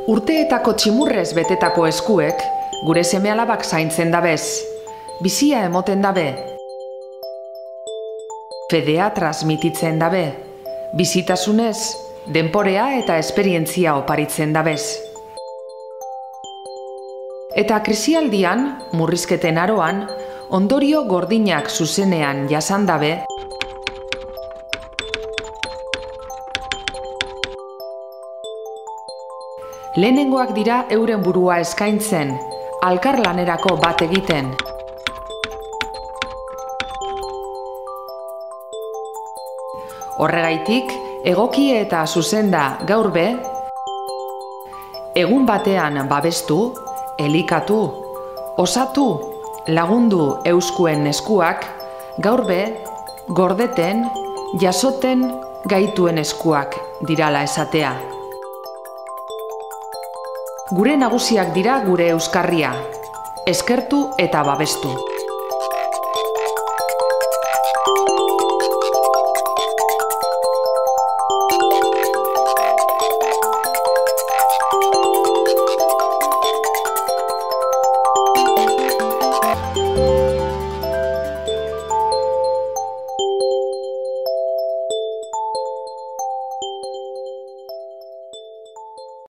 Urteetako tximurrez betetako eskuek, gure seme-alabak zaintzen dabez, bizia emoten dabe. Fedea transmititzen dabe, bizitasunez, denporea eta esperientzia oparitzen dabez. Eta krisialdian, murrizketen aroan, ondorio gordinak zuzenean jasan dabe, lehenengoak dira euren burua eskaintzen, alkarlanerako bat egiten. Horregaitik, egokie eta zuzenda gaur be, egun batean babestu, elikatu, osatu, lagundu euskuen eskuak, gaur be, gordeten, jasoten gaituen eskuak dirala esatea. Gure nagusiak dira gure euskarria, eskertu eta babestu.